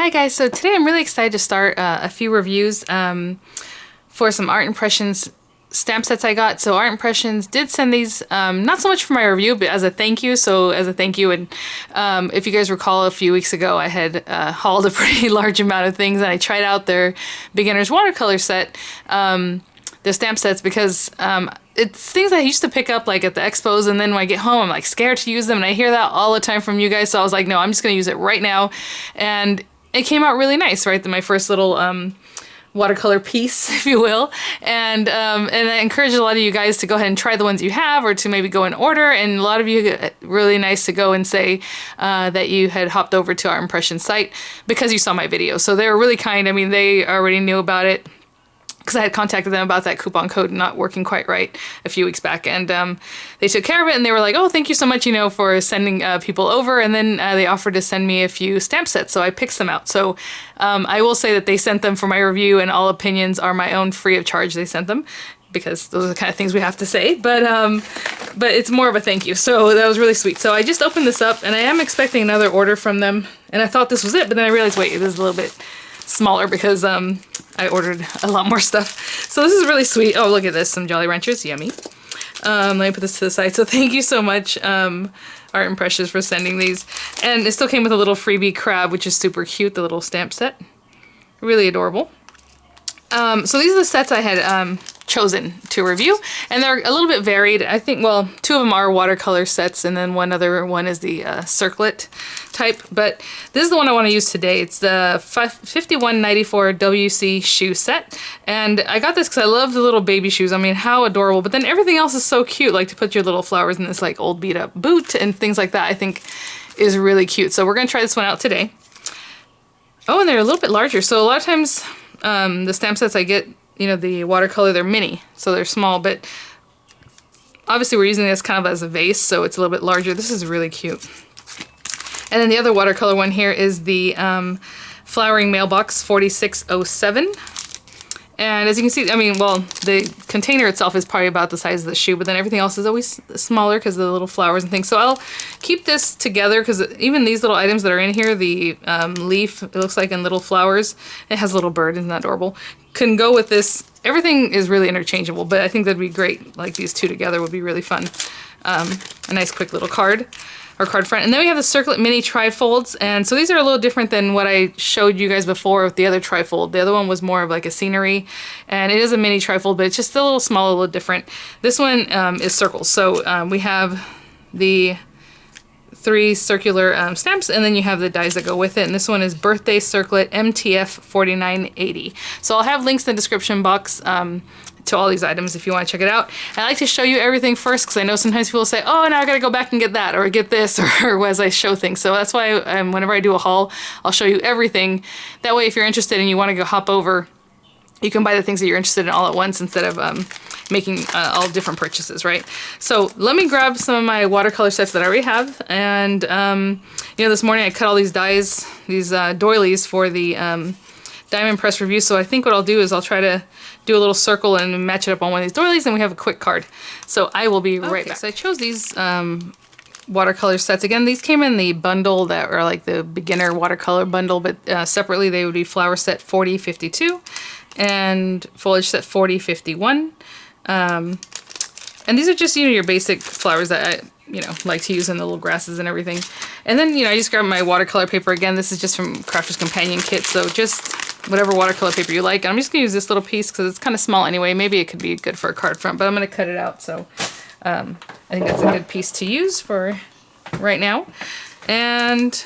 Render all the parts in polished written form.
Hi guys, so today I'm really excited to start a few reviews for some art impressions stamp sets I got. So Art Impressions did send these, not so much for my review, but as a thank you. So as a thank you, and if you guys recall a few weeks ago, I had hauled a pretty large amount of things and I tried out their beginner's watercolor set, the stamp sets, because it's things I used to pick up like at the expos, and then when I get home I'm like scared to use them, and I hear that all the time from you guys, so I was like, no, I'm just gonna use it right now. And it came out really nice, right? My first little watercolor piece, if you will, and I encourage a lot of you guys to go ahead and try the ones you have, or to maybe go in order. And a lot of you, really nice to go and say that you had hopped over to our impression site because you saw my video. So they were really kind. I mean, they already knew about it, because I had contacted them about that coupon code not working quite right a few weeks back, and they took care of it, and they were like, oh, thank you so much, you know, for sending people over. And then they offered to send me a few stamp sets, so I picked them out. So I will say that they sent them for my review, and all opinions are my own, free of charge. They sent them because those are the kind of things we have to say, but it's more of a thank you. So that was really sweet. So I just opened this up, and I am expecting another order from them, and I thought this was it, but then I realized, wait, it is a little bit smaller because I ordered a lot more stuff. So this is really sweet. Oh, look at this, some Jolly Ranchers, yummy. Let me put this to the side. So thank you so much, Art Impressions, for sending these. And it still came with a little freebie crab, which is super cute, the little stamp set. Really adorable. So these are the sets I had chosen to review, and they're a little bit varied. I think, well, two of them are watercolor sets, and then one other one is the circlet type, but this is the one I want to use today. It's the 5194 WC shoe set, and I got this because I love the little baby shoes. I mean, how adorable, but then everything else is so cute, like to put your little flowers in this like old beat up boot and things like that, I think is really cute. So we're gonna try this one out today. Oh, and they're a little bit larger. So a lot of times the stamp sets I get, you know, the watercolor, they're mini, so they're small, but obviously we're using this kind of as a vase, so it's a little bit larger. This is really cute. And then the other watercolor one here is the Flowering Mailbox 4607. And as you can see, I mean, well, the container itself is probably about the size of the shoe, but then everything else is always smaller because of the little flowers and things. So I'll keep this together, because even these little items that are in here, the leaf, it looks like, in little flowers, it has a little bird, isn't that adorable? Can go with this. Everything is really interchangeable, but I think that'd be great. Like these two together would be really fun. A nice quick little card. Or card front. And then we have the circlet mini trifolds, and so these are a little different than what I showed you guys before with the other trifold. The other one was more of like a scenery, and it is a mini trifold, but it's just a little small, a little different. This one is circles, so we have the 3 circular stamps, and then you have the dies that go with it, and this one is Birthday Circlet MTF 4980. So I'll have links in the description box to all these items if you want to check it out. I like to show you everything first, because I know sometimes people say, oh, now I gotta go back and get that, or get this, or as I show things. So that's why whenever I do a haul, I'll show you everything. That way, if you're interested and you want to go hop over, you can buy the things that you're interested in all at once, instead of making all different purchases, right? So let me grab some of my watercolor sets that I already have. And you know, this morning I cut all these dies, these doilies for the Diamond Press review. So I think what I'll do is I'll try to do a little circle and match it up on one of these doilies, and we have a quick card. So I will be right back. So I chose these watercolor sets. Again, these came in the bundle that are like the beginner watercolor bundle, but separately they would be flower set 4052 and foliage set 4051. And these are just, you know, your basic flowers that I, you know, like to use in the little grasses and everything. And then, you know, I just grabbed my watercolor paper. Again, this is just from Crafter's Companion Kit, so just whatever watercolor paper you like. And I'm just gonna use this little piece because it's kind of small anyway. Maybe it could be good for a card front, but I'm gonna cut it out. So I think that's a good piece to use for right now. And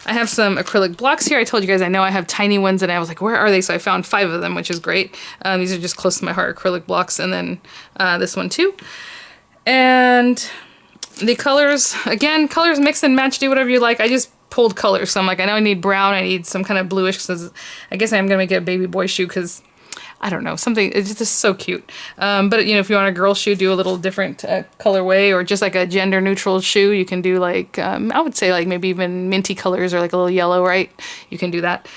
I have some acrylic blocks here. I told you guys I know I have tiny ones, and I was like, where are they? So I found 5 of them, which is great. These are just close to my heart acrylic blocks, and then this one too. And the colors, again, colors mix and match, do whatever you like. I just pulled colors, so I'm like, I know I need brown, I need some kind of bluish, because I guess I'm gonna make it a baby boy shoe, because I don't know, something, it's just so cute. But you know, if you want a girl shoe, do a little different colorway, or just like a gender neutral shoe, you can do like, I would say like maybe even minty colors, or like a little yellow, right? You can do that.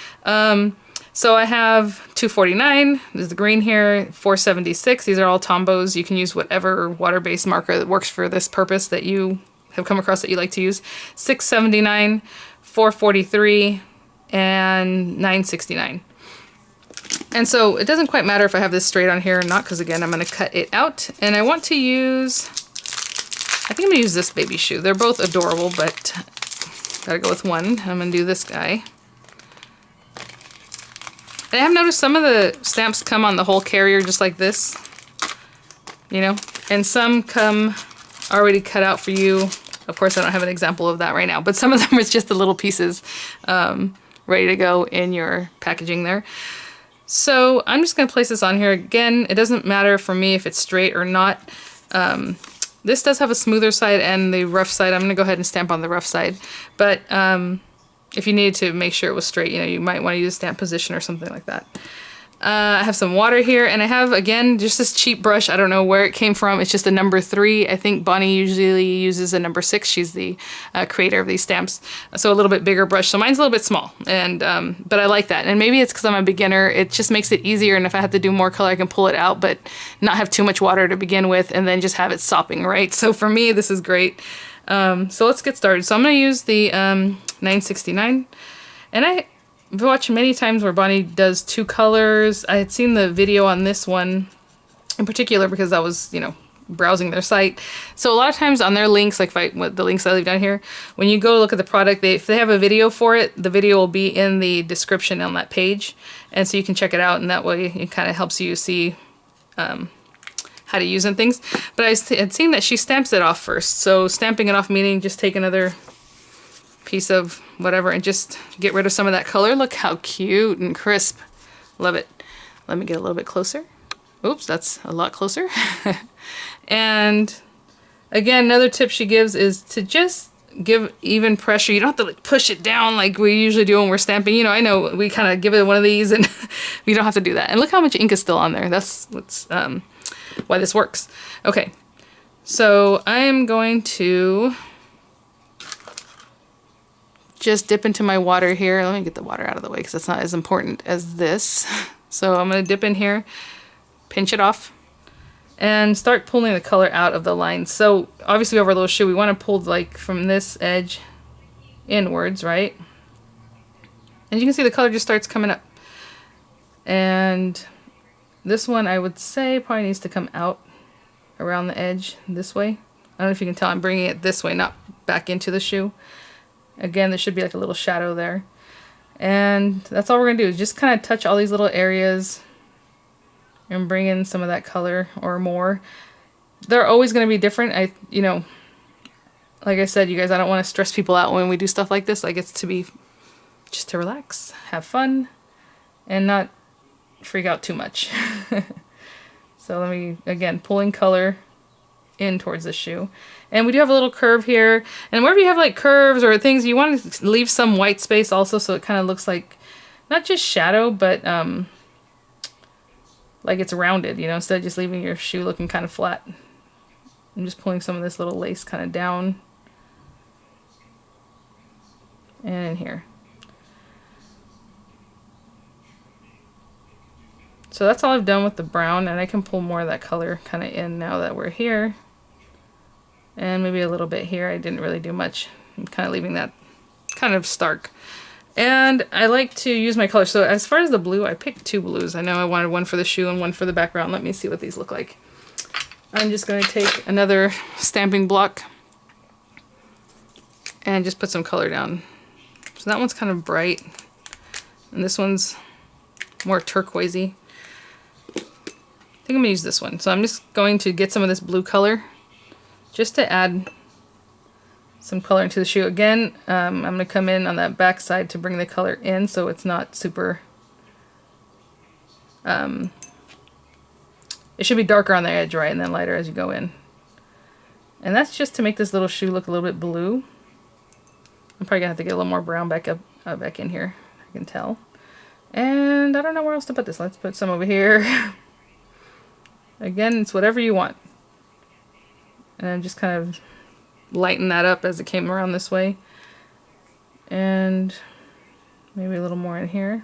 So I have 249, there's the green here, 476, these are all Tombos. You can use whatever water-based marker that works for this purpose that you have come across that you like to use. 679, 443, and $9.69. And so it doesn't quite matter if I have this straight on here or not, because again, I'm going to cut it out. And I want to use, I think I'm going to use this baby shoe. They're both adorable, but gotta go with one. I'm going to do this guy. And I have noticed some of the stamps come on the whole carrier just like this, you know, and some come already cut out for you. Of course, I don't have an example of that right now, but some of them is just the little pieces ready to go in your packaging there. So I'm just going to place this on here. Again, it doesn't matter for me if it's straight or not. This does have a smoother side and the rough side. I'm going to go ahead and stamp on the rough side. But if you needed to make sure it was straight, you know, you might want to use stamp position or something like that. I have some water here, and I have, again, just this cheap brush. I don't know where it came from. It's just a number 3. I think Bonnie usually uses a number 6. She's the creator of these stamps. So a little bit bigger brush. So mine's a little bit small, and but I like that. And maybe it's because I'm a beginner. It just makes it easier, and if I have to do more color, I can pull it out, but not have too much water to begin with, and then just have it sopping, right? So for me, this is great. So let's get started. So I'm going to use the 969, and I've watched many times where Bonnie does 2 colors. I had seen the video on this one in particular because I was, you know, browsing their site. So a lot of times on their links, like the links I leave down here, when you go look at the product, if they have a video for it, the video will be in the description on that page. And so you can check it out, and that way it kind of helps you see how to use and things. But I had seen that she stamps it off first. So stamping it off meaning just take another piece of whatever and just get rid of some of that color. Look how cute and crisp. Love it. Let me get a little bit closer. Oops, that's a lot closer. And again, another tip she gives is to just give even pressure. You don't have to like push it down like we usually do when we're stamping. You know, I know we kind of give it one of these and we don't have to do that. And look how much ink is still on there. That's what's why this works. Okay, so I am going to just dip into my water here. Let me get the water out of the way because it's not as important as this. So I'm going to dip in here, pinch it off, and start pulling the color out of the lines. So obviously over a little shoe, we want to pull like from this edge inwards, right? And you can see the color just starts coming up. And this one I would say probably needs to come out around the edge this way. I don't know if you can tell I'm bringing it this way, not back into the shoe. Again, there should be like a little shadow there. And that's all we're going to do is just kind of touch all these little areas and bring in some of that color or more. They're always going to be different. You know, like I said, you guys, I don't want to stress people out when we do stuff like this. Like, it's to be just to relax, have fun, and not freak out too much. So let me, again, pulling color in towards the shoe. And we do have a little curve here, and wherever you have like curves or things, you want to leave some white space also, so it kind of looks like not just shadow, but like it's rounded, you know, instead of just leaving your shoe looking kind of flat. I'm just pulling some of this little lace kind of down and in here. So that's all I've done with the brown, and I can pull more of that color kind of in now that we're here. And maybe a little bit here. I didn't really do much. I'm kind of leaving that kind of stark. And I like to use my color. So as far as the blue, I picked 2 blues. I know I wanted one for the shoe and one for the background. Let me see what these look like. I'm just going to take another stamping block and just put some color down. So that one's kind of bright, and this one's more turquoisey. I think I'm going to use this one. So I'm just going to get some of this blue color just to add some color into the shoe. Again, I'm going to come in on that back side to bring the color in so it's not super... it should be darker on the edge, right, and then lighter as you go in. And that's just to make this little shoe look a little bit blue. I'm probably going to have to get a little more brown back in here, I can tell. And I don't know where else to put this. Let's put some over here. Again, it's whatever you want. And I'm just kind of lighten that up as it came around this way. And maybe a little more in here.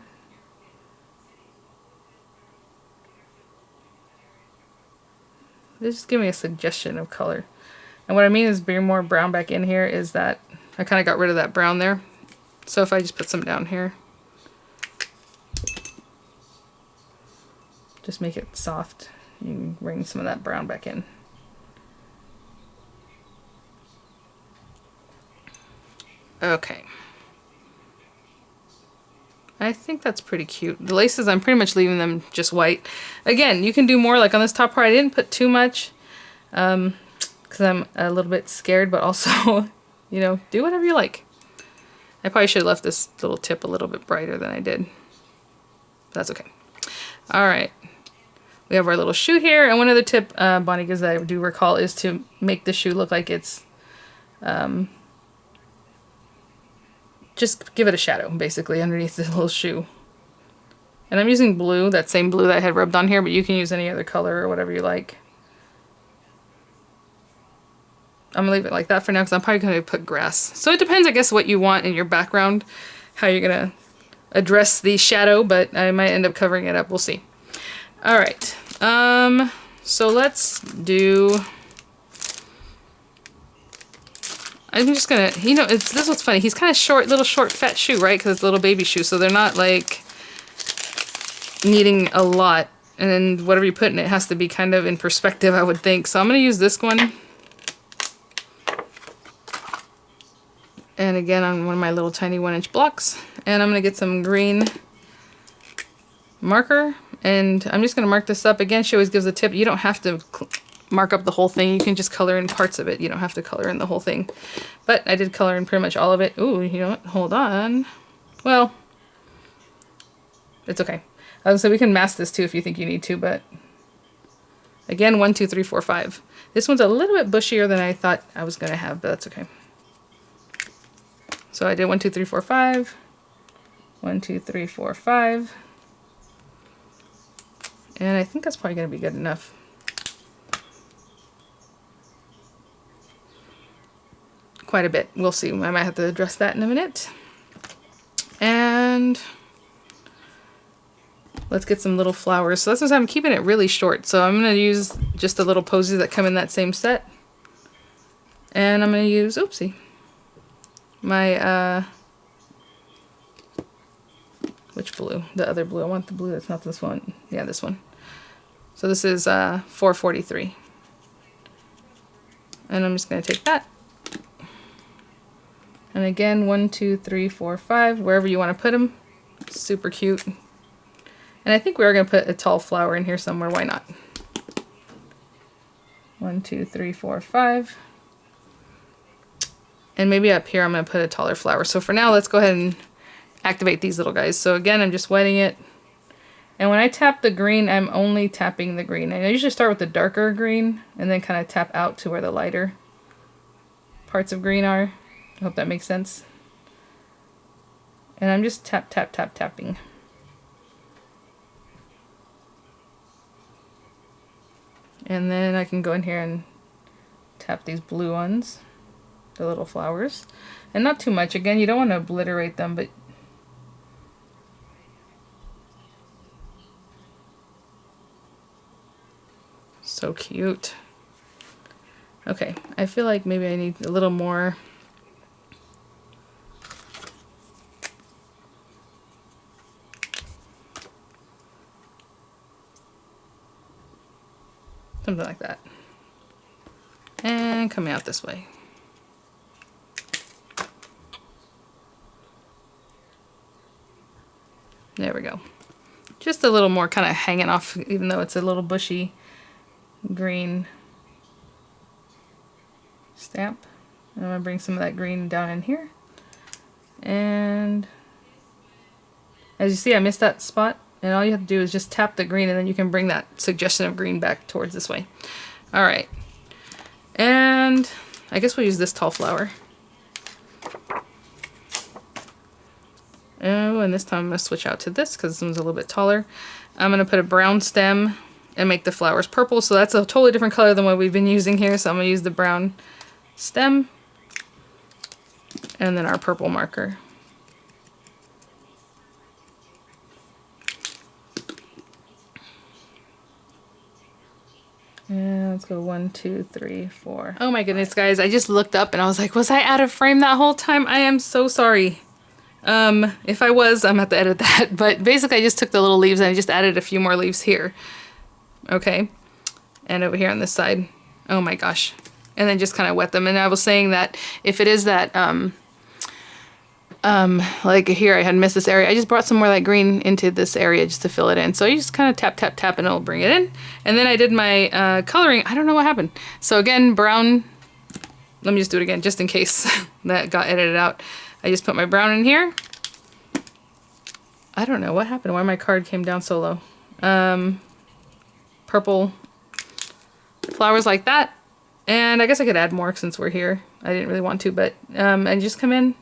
Just give me a suggestion of color. And what I mean is bring more brown back in here is that I kind of got rid of that brown there. So if I just put some down here, just make it soft. You can bring some of that brown back in. Okay. I think that's pretty cute. The laces, I'm pretty much leaving them just white. Again, you can do more. Like on this top part, I didn't put too much because I'm a little bit scared, but also, you know, do whatever you like. I probably should have left this little tip a little bit brighter than I did. That's okay. All right. We have our little shoe here. And one other tip Bonnie gives that I do recall is to make the shoe look like it's... just give it a shadow, basically, underneath the little shoe. And I'm using blue, that same blue that I had rubbed on here, but you can use any other color or whatever you like. I'm going to leave it like that for now because I'm probably going to put grass. So it depends, I guess, what you want in your background, how you're going to address the shadow, but I might end up covering it up. We'll see. All right. So let's do... I'm just gonna, you know, this is what's funny. He's kind of short, little short, fat shoe, right? Because it's a little baby shoe, so they're not like needing a lot. And then whatever you put in it has to be kind of in perspective, I would think. So I'm gonna use this one. And again, on one of my little tiny 1-inch blocks. And I'm gonna get some green marker. And I'm just gonna mark this up. Again, she always gives a tip. You don't have to mark up the whole thing. You can just color in parts of it. You don't have to color in the whole thing. But I did color in pretty much all of it. Ooh, you know what? Hold on. Well, it's okay. So we can mask this too if you think you need to, but again, 1, 2, 3, 4, 5. This one's a little bit bushier than I thought I was going to have, but that's okay. So I did 1, 2, 3, 4, 5. 1, 2, 3, 4, 5. And I think that's probably going to be good enough. Quite a bit. We'll see. I might have to address that in a minute. And let's get some little flowers. So that's what I'm keeping it really short. So I'm going to use just the little posies that come in that same set. And I'm going to use, oopsie, my, which blue? The other blue. I want the blue that's not this one. Yeah, this one. So this is 443. And I'm just going to take that. And again, 1, 2, 3, 4, 5, wherever you want to put them. Super cute. And I think we are going to put a tall flower in here somewhere. Why not? 1, 2, 3, 4, 5. And maybe up here I'm going to put a taller flower. So for now, let's go ahead and activate these little guys. So again, I'm just wetting it. And when I tap the green, I'm only tapping the green. And I usually start with the darker green and then kind of tap out to where the lighter parts of green are. I hope that makes sense. And I'm just tap, tap, tap, tapping. And then I can go in here and tap these blue ones, the little flowers. And not too much. Again, you don't want to obliterate them, but so cute. Okay, I feel like maybe I need a little more. Something like that. And coming out this way. There we go. Just a little more kind of hanging off, even though it's a little bushy green stamp. I'm going to bring some of that green down in here. And as you see, I missed that spot. And all you have to do is just tap the green, and then you can bring that suggestion of green back towards this way. All right. And I guess we'll use this tall flower. Oh, and this time I'm going to switch out to this because this one's a little bit taller. I'm going to put a brown stem and make the flowers purple. So that's a totally different color than what we've been using here. So I'm going to use the brown stem and then our purple marker. And let's go 1, 2, 3, 4. Oh my goodness, guys. I just looked up and I was like, was I out of frame that whole time? I am so sorry. If I was, I'm gonna have to edit that. But basically I just took the little leaves and I just added a few more leaves here. Okay. And over here on this side. Oh my gosh. And then just kind of wet them. And I was saying that if it is that, like here I had missed this area, I just brought some more light green into this area just to fill it in. So you just kind of tap, tap, tap and it'll bring it in. And then I did my coloring. I don't know what happened. So again, brown. Let me just do it again just in case that got edited out. I just put my brown in here. I don't know what happened, why my card came down so low. Purple flowers like that. And I guess I could add more since we're here. I didn't really want to, but and just come in,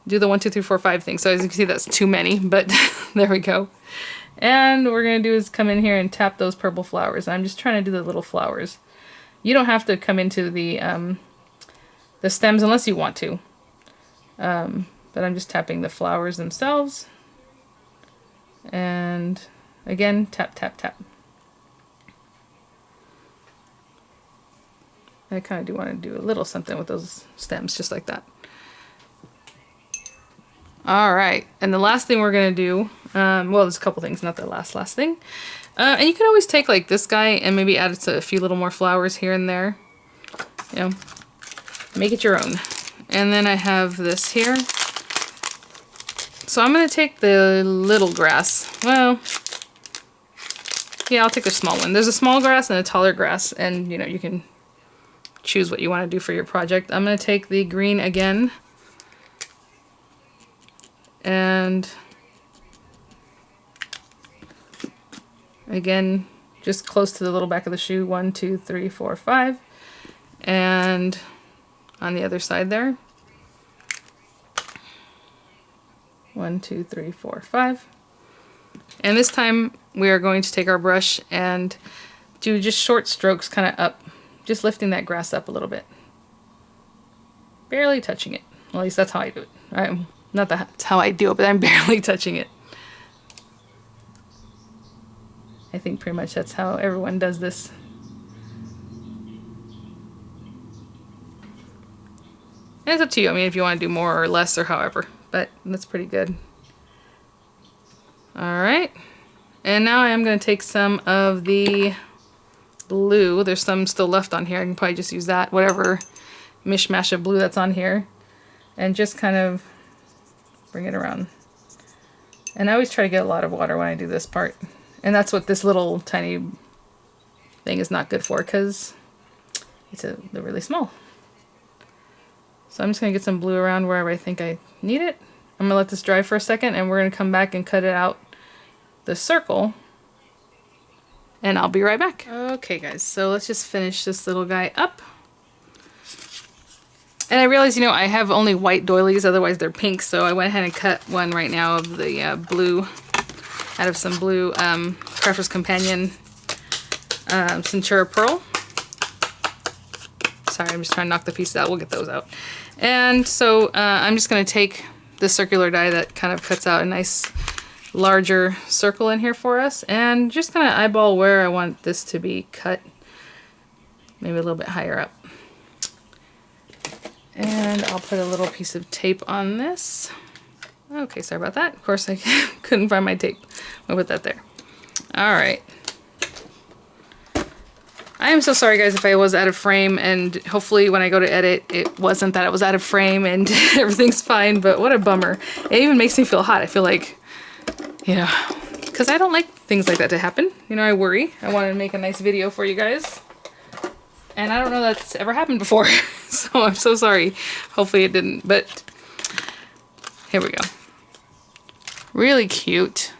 do the 1, 2, 3, 4, 5 thing. So as you can see, that's too many, but there we go. And what we're gonna do is come in here and tap those purple flowers. I'm just trying to do the little flowers. You don't have to come into the stems unless you want to. But I'm just tapping the flowers themselves. And again, tap, tap, tap. I kind of do want to do a little something with those stems, just like that. All right, and the last thing we're gonna do, well, there's a couple things, not the last thing. And you can always take like this guy and maybe add a few little more flowers here and there. You know, make it your own. And then I have this here. So I'm gonna take the little grass. Well, yeah, I'll take the small one. There's a small grass and a taller grass, and you know, you can choose what you want to do for your project. I'm gonna take the green again. And again, just close to the little back of the shoe. 1, 2, 3, 4, 5. And on the other side there. 1, 2, 3, 4, 5. And this time we are going to take our brush and do just short strokes kind of up. Just lifting that grass up a little bit. Barely touching it. Well, at least that's how I do it. Not that's how I do it, but I'm barely touching it. I think pretty much that's how everyone does this. And it's up to you. I mean, if you want to do more or less or however, but that's pretty good. All right. And now I am going to take some of the blue. There's some still left on here. I can probably just use that, whatever mishmash of blue that's on here, and just kind of bring it around. And I always try to get a lot of water when I do this part. And that's what this little tiny thing is not good for, because they're really small. So I'm just going to get some blue around wherever I think I need it. I'm going to let this dry for a second, and we're going to come back and cut it out the circle. And I'll be right back. Okay guys, so let's just finish this little guy up. And I realized, you know, I have only white doilies, otherwise they're pink, so I went ahead and cut one right now of the blue, out of some blue Crafter's Companion Centura Pearl. Sorry, I'm just trying to knock the pieces out. We'll get those out. And so I'm just going to take the circular die that kind of cuts out a nice larger circle in here for us, and just kind of eyeball where I want this to be cut, maybe a little bit higher up. And I'll put a little piece of tape on this. Okay, sorry about that. Of course I couldn't find my tape. I'll put that there. All right. I am so sorry guys if I was out of frame, and hopefully when I go to edit it wasn't that it was out of frame and everything's fine, but what a bummer. It even makes me feel hot. I feel like, you know, because I don't like things like that to happen. You know, I worry. I want to make a nice video for you guys. And I don't know that's ever happened before. So I'm so sorry. Hopefully it didn't, but here we go. Really cute.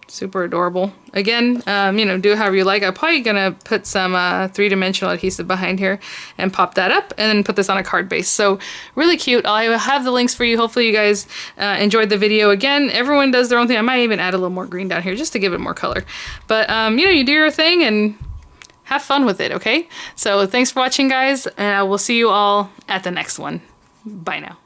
Super adorable. Again, you know, do it however you like. I'm probably gonna put some 3-dimensional adhesive behind here and pop that up, and then put this on a card base. So really cute. I have the links for you. Hopefully you guys enjoyed the video. Again, everyone does their own thing. I might even add a little more green down here just to give it more color. But you know, you do your thing and have fun with it, okay? So thanks for watching guys, and I will see you all at the next one. Bye now.